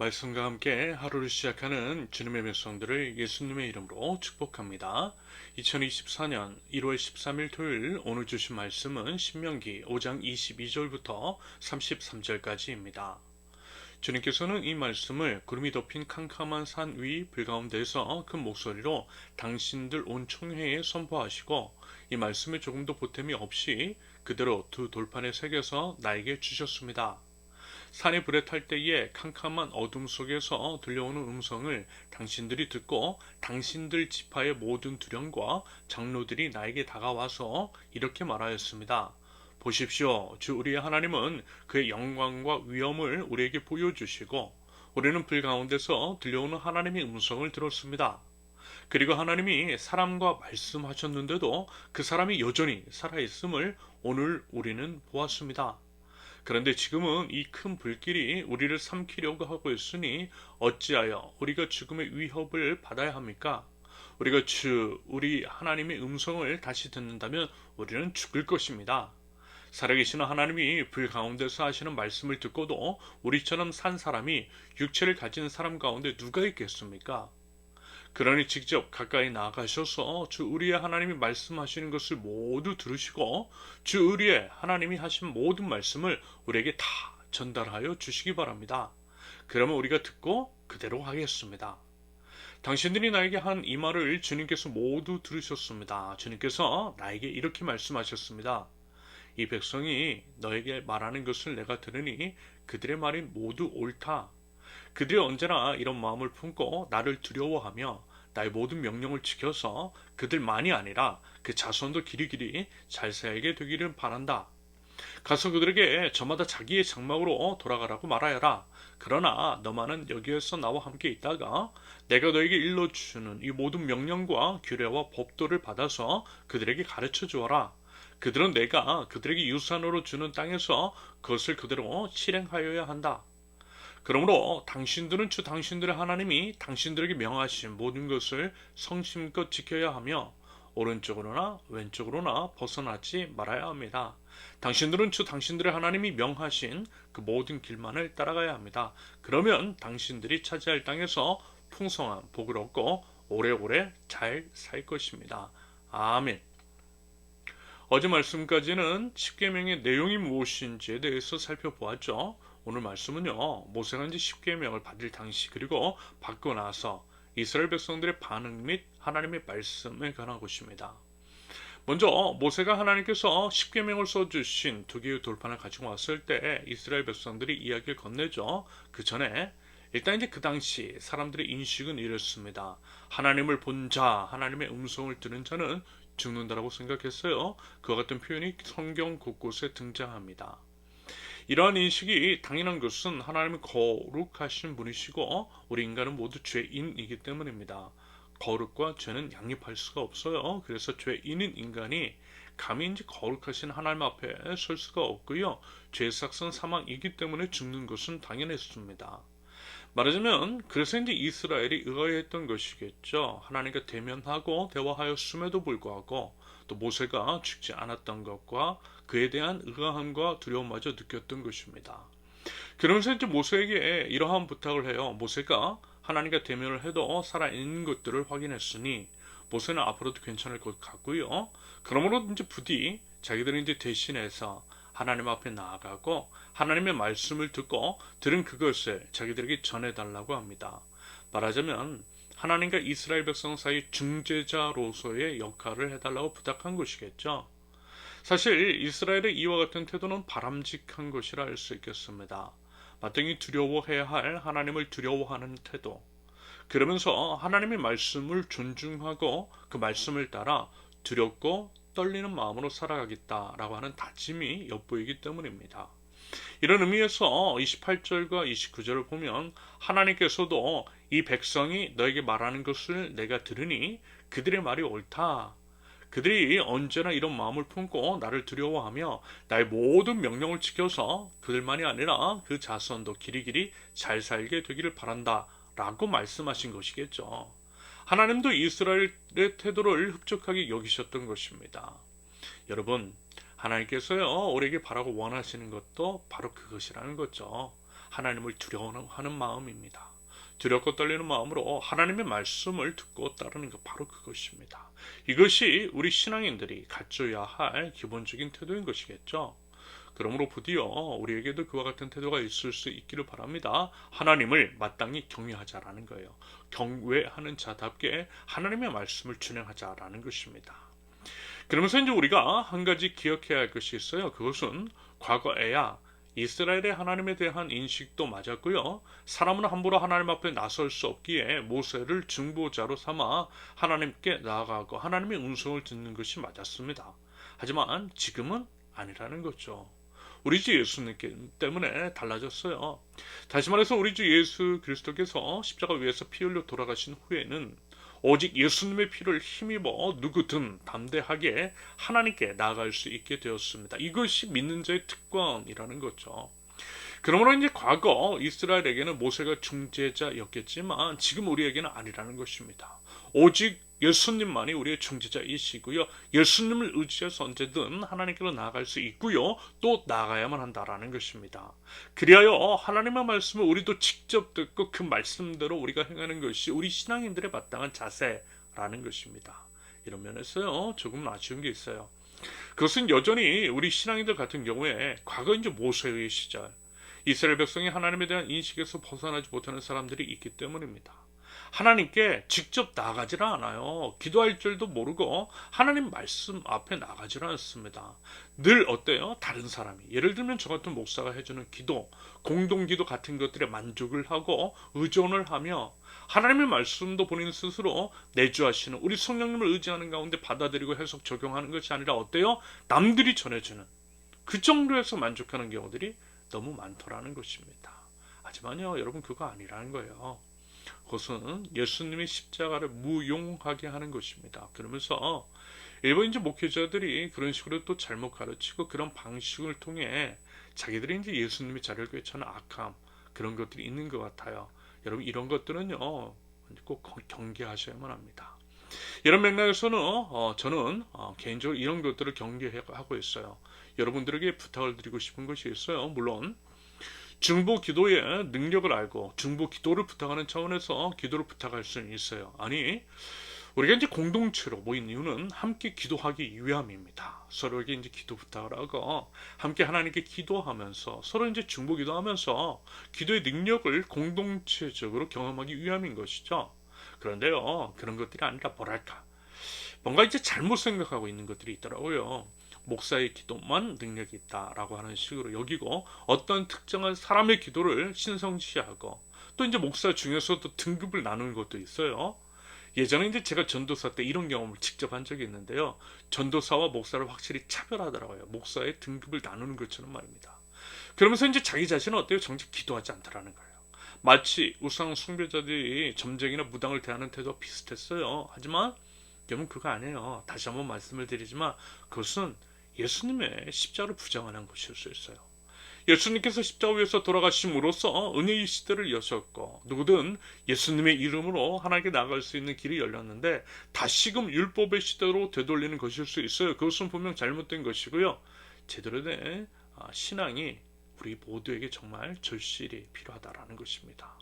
말씀과 함께 하루를 시작하는 주님의 백성들을 예수님의 이름으로 축복합니다. 2024년 1월 13일 토요일 오늘 주신 말씀은 신명기 5장 22절부터 33절까지입니다. 주님께서는 이 말씀을 구름이 덮인 캄캄한 산 위 불가운데에서 큰 목소리로 당신들 온 총회에 선포하시고 이 말씀에 조금도 보탬이 없이 그대로 두 돌판에 새겨서 나에게 주셨습니다. 산에 불에 탈 때에 캄캄한 어둠 속에서 들려오는 음성을 당신들이 듣고 당신들 지파의 모든 두령과 장로들이 나에게 다가와서 이렇게 말하였습니다. 보십시오. 주 우리의 하나님은 그의 영광과 위엄을 우리에게 보여주시고 우리는 불 가운데서 들려오는 하나님의 음성을 들었습니다. 그리고 하나님이 사람과 말씀하셨는데도 그 사람이 여전히 살아있음을 오늘 우리는 보았습니다. 그런데 지금은 이 큰 불길이 우리를 삼키려고 하고 있으니 어찌하여 우리가 죽음의 위협을 받아야 합니까? 우리가 우리 하나님의 음성을 다시 듣는다면 우리는 죽을 것입니다. 살아계시는 하나님이 불 가운데서 하시는 말씀을 듣고도 우리처럼 산 사람이 육체를 가진 사람 가운데 누가 있겠습니까? 그러니 직접 가까이 나아가셔서 주 우리의 하나님이 말씀하시는 것을 모두 들으시고 주 우리의 하나님이 하신 모든 말씀을 우리에게 다 전달하여 주시기 바랍니다. 그러면 우리가 듣고 그대로 하겠습니다. 당신들이 나에게 한 이 말을 주님께서 모두 들으셨습니다. 주님께서 나에게 이렇게 말씀하셨습니다. 이 백성이 너에게 말하는 것을 내가 들으니 그들의 말이 모두 옳다. 그들이 언제나 이런 마음을 품고 나를 두려워하며 나의 모든 명령을 지켜서 그들만이 아니라 그 자손도 길이길이 잘 살게 되기를 바란다. 가서 그들에게 저마다 자기의 장막으로 돌아가라고 말하여라. 그러나 너만은 여기에서 나와 함께 있다가 내가 너에게 일러주는 이 모든 명령과 규례와 법도를 받아서 그들에게 가르쳐 주어라. 그들은 내가 그들에게 유산으로 주는 땅에서 그것을 그대로 실행하여야 한다. 그러므로 당신들은 주 당신들의 하나님이 당신들에게 명하신 모든 것을 성심껏 지켜야 하며 오른쪽으로나 왼쪽으로나 벗어나지 말아야 합니다. 당신들은 주 당신들의 하나님이 명하신 그 모든 길만을 따라가야 합니다. 그러면 당신들이 차지할 땅에서 풍성한 복을 얻고 오래오래 잘 살 것입니다. 아멘. 어제 말씀까지는 십계명의 내용이 무엇인지에 대해서 살펴보았죠. 오늘 말씀은요, 모세가 이제 십계명을 받을 당시 그리고 받고 나서 이스라엘 백성들의 반응 및 하나님의 말씀에 관한 것입니다. 먼저 모세가 하나님께서 십계명을 써주신 두 개의 돌판을 가지고 왔을 때 이스라엘 백성들이 이야기를 건네죠. 그 전에 일단 이제 그 당시 사람들의 인식은 이랬습니다. 하나님을 본 자, 하나님의 음성을 들은 자는 죽는다라고 생각했어요. 그와 같은 표현이 성경 곳곳에 등장합니다. 이러한 인식이 당연한 것은 하나님은 거룩하신 분이시고 우리 인간은 모두 죄인이기 때문입니다. 거룩과 죄는 양립할 수가 없어요. 그래서 죄인인 인간이 감히 이제 거룩하신 하나님 앞에 설 수가 없고요. 죄의 삭은 사망이기 때문에 죽는 것은 당연했습니다. 말하자면 그래서 이제 이스라엘이 의아해했던 것이겠죠. 하나님과 대면하고 대화하였음에도 불구하고 또 모세가 죽지 않았던 것과 그에 대한 의아함과 두려움마저 느꼈던 것입니다. 그러면서 이제 모세에게 이러한 부탁을 해요. 모세가 하나님과 대면을 해도 살아있는 것들을 확인했으니 모세는 앞으로도 괜찮을 것 같고요. 그러므로 이제 부디 자기들은 이제 대신해서 하나님 앞에 나아가고 하나님의 말씀을 듣고 들은 그것을 자기들에게 전해달라고 합니다. 말하자면 하나님과 이스라엘 백성 사이 중재자로서의 역할을 해달라고 부탁한 것이겠죠. 사실 이스라엘의 이와 같은 태도는 바람직한 것이라 할 수 있겠습니다. 마땅히 두려워해야 할 하나님을 두려워하는 태도. 그러면서 하나님의 말씀을 존중하고 그 말씀을 따라 두렵고 떨리는 마음으로 살아가겠다라고 하는 다짐이 엿보이기 때문입니다. 이런 의미에서 28절과 29절을 보면 하나님께서도 이 백성이 너에게 말하는 것을 내가 들으니 그들의 말이 옳다. 그들이 언제나 이런 마음을 품고 나를 두려워하며 나의 모든 명령을 지켜서 그들만이 아니라 그 자손도 길이길이 잘 살게 되기를 바란다 라고 말씀하신 것이겠죠. 하나님도 이스라엘의 태도를 흡족하게 여기셨던 것입니다. 여러분, 하나님께서요 우리에게 바라고 원하시는 것도 바로 그것이라는 거죠. 하나님을 두려워하는 마음입니다. 두렵고 떨리는 마음으로 하나님의 말씀을 듣고 따르는 것, 바로 그것입니다. 이것이 우리 신앙인들이 갖춰야 할 기본적인 태도인 것이겠죠. 그러므로 부디어 우리에게도 그와 같은 태도가 있을 수 있기를 바랍니다. 하나님을 마땅히 경외하자라는 거예요. 경외하는 자답게 하나님의 말씀을 준행하자라는 것입니다. 그러면서 이제 우리가 한 가지 기억해야 할 것이 있어요. 그것은 과거에야 이스라엘의 하나님에 대한 인식도 맞았고요. 사람은 함부로 하나님 앞에 나설 수 없기에 모세를 중보자로 삼아 하나님께 나아가고 하나님의 음성을 듣는 것이 맞았습니다. 하지만 지금은 아니라는 거죠. 우리 주 예수님 때문에 달라졌어요. 다시 말해서 우리 주 예수 그리스도께서 십자가 위에서 피 흘려 돌아가신 후에는 오직 예수님의 피를 힘입어 누구든 담대하게 하나님께 나아갈 수 있게 되었습니다. 이것이 믿는 자의 특권이라는 거죠. 그러므로 이제 과거 이스라엘에게는 모세가 중재자였겠지만 지금 우리에게는 아니라는 것입니다. 오직 예수님만이 우리의 중재자이시고요. 예수님을 의지해서 언제든 하나님께로 나아갈 수 있고요. 또 나아가야만 한다라는 것입니다. 그리하여 하나님의 말씀을 우리도 직접 듣고 그 말씀대로 우리가 행하는 것이 우리 신앙인들의 마땅한 자세라는 것입니다. 이런 면에서요. 조금 아쉬운 게 있어요. 그것은 여전히 우리 신앙인들 같은 경우에 과거 이제 모세의 시절 이스라엘 백성이 하나님에 대한 인식에서 벗어나지 못하는 사람들이 있기 때문입니다. 하나님께 직접 나가질 않아요. 기도할 줄도 모르고 하나님 말씀 앞에 나가질 않습니다. 늘 어때요? 다른 사람이, 예를 들면 저 같은 목사가 해주는 기도, 공동기도 같은 것들에 만족을 하고 의존을 하며 하나님의 말씀도 본인 스스로 내주하시는 우리 성령님을 의지하는 가운데 받아들이고 해석 적용하는 것이 아니라 어때요? 남들이 전해주는 그 정도에서 만족하는 경우들이 너무 많더라는 것입니다. 하지만요, 여러분, 그거 아니라는 거예요. 그것은 예수님의 십자가를 무용하게 하는 것입니다. 그러면서 일본 이제 목회자들이 그런 식으로 또 잘못 가르치고 그런 방식을 통해 자기들이 이제 예수님의 자리를 꿰차는 악함, 그런 것들이 있는 것 같아요. 여러분, 이런 것들은요 꼭 경계하셔야만 합니다. 이런 맥락에서는 저는 개인적으로 이런 것들을 경계하고 있어요. 여러분들에게 부탁을 드리고 싶은 것이 있어요. 물론 중보 기도의 능력을 알고 중보 기도를 부탁하는 차원에서 기도를 부탁할 수는 있어요. 아니, 우리가 이제 공동체로 모인 이유는 함께 기도하기 위함입니다. 서로에게 이제 기도 부탁을 하고 함께 하나님께 기도하면서 서로 이제 중보 기도하면서 기도의 능력을 공동체적으로 경험하기 위함인 것이죠. 그런데요, 그런 것들이 아니라 뭐랄까, 뭔가 이제 잘못 생각하고 있는 것들이 있더라고요. 목사의 기도만 능력이 있다라고 하는 식으로 여기고 어떤 특정한 사람의 기도를 신성시하고 또 이제 목사 중에서도 등급을 나누는 것도 있어요. 예전에 이제 제가 전도사 때 이런 경험을 직접 한 적이 있는데요. 전도사와 목사를 확실히 차별하더라고요. 목사의 등급을 나누는 것처럼 말입니다. 그러면서 이제 자기 자신은 어때요? 정작 기도하지 않더라는 거예요. 마치 우상 숭배자들이 점쟁이나 무당을 대하는 태도와 비슷했어요. 하지만 여러분, 그거 아니에요. 다시 한번 말씀을 드리지만 그것은 예수님의 십자가를 부정하는 것일 수 있어요. 예수님께서 십자가 위에서 돌아가심으로써 은혜의 시대를 여셨고 누구든 예수님의 이름으로 하나님께 나아갈 수 있는 길이 열렸는데 다시금 율법의 시대로 되돌리는 것일 수 있어요. 그것은 분명 잘못된 것이고요. 제대로 된 신앙이 우리 모두에게 정말 절실히 필요하다라는 것입니다.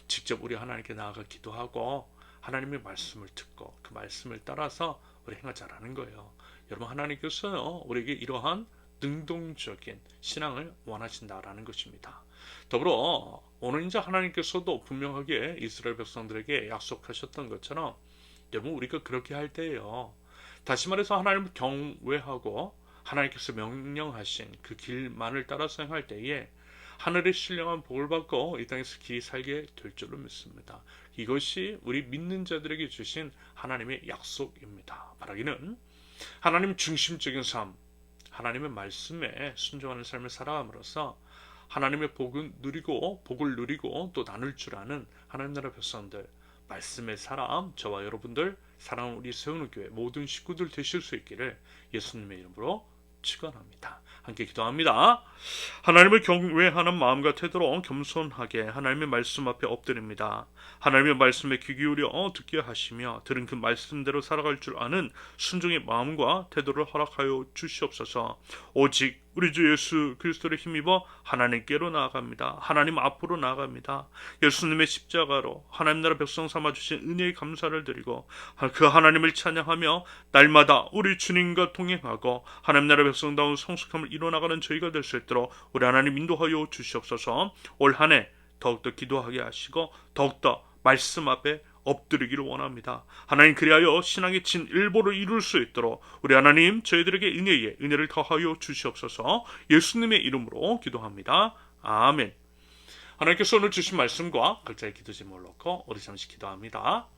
직접 우리 하나님께 나아가 기도하고 하나님의 말씀을 듣고 그 말씀을 따라서 우리 행하자라는 거예요. 여러분, 하나님께서요 우리에게 이러한 능동적인 신앙을 원하신다라는 것입니다. 더불어 오늘 이제 하나님께서도 분명하게 이스라엘 백성들에게 약속하셨던 것처럼 여러분, 우리가 그렇게 할 때예요. 다시 말해서 하나님을 경외하고 하나님께서 명령하신 그 길만을 따라서 행할 때에 하늘의 신령한 복을 받고 이 땅에서 길이 살게 될 줄로 믿습니다. 이것이 우리 믿는 자들에게 주신 하나님의 약속입니다. 바라기는 하나님 중심적인 삶, 하나님의 말씀에 순종하는 삶을 살아감으로써 하나님의 복을 누리고 또 나눌 줄 아는 하나님 나라 백성들, 말씀의 사람, 저와 여러분들, 사랑하는 우리 세우는 교회 모든 식구들 되실 수 있기를 예수님의 이름으로 축원합니다. 함께 기도합니다. 하나님을 경외하는 마음과 태도로 겸손하게 하나님의 말씀 앞에 엎드립니다. 하나님의 말씀에 귀 기울여 듣게 하시며 들은 그 말씀대로 살아갈 줄 아는 순종의 마음과 태도를 허락하여 주시옵소서. 오직 우리 주 예수 그리스도를 힘입어 하나님께로 나아갑니다. 하나님 앞으로 나아갑니다. 예수님의 십자가로 하나님 나라 백성 삼아주신 은혜의 감사를 드리고 그 하나님을 찬양하며 날마다 우리 주님과 동행하고 하나님 나라 백성다운 성숙함을 이뤄나가는 저희가 될 수 있도록 우리 하나님 인도하여 주시옵소서. 올 한 해 더욱더 기도하게 하시고 더욱더 말씀 앞에 엎드리기를 원합니다. 하나님, 그리하여 신앙의 진일보를 이룰 수 있도록 우리 하나님 저희들에게 은혜를 더하여 주시옵소서. 예수님의 이름으로 기도합니다. 아멘. 하나님께서 오늘 주신 말씀과 각자의 기도 제목을 놓고 우리 잠시 기도합니다.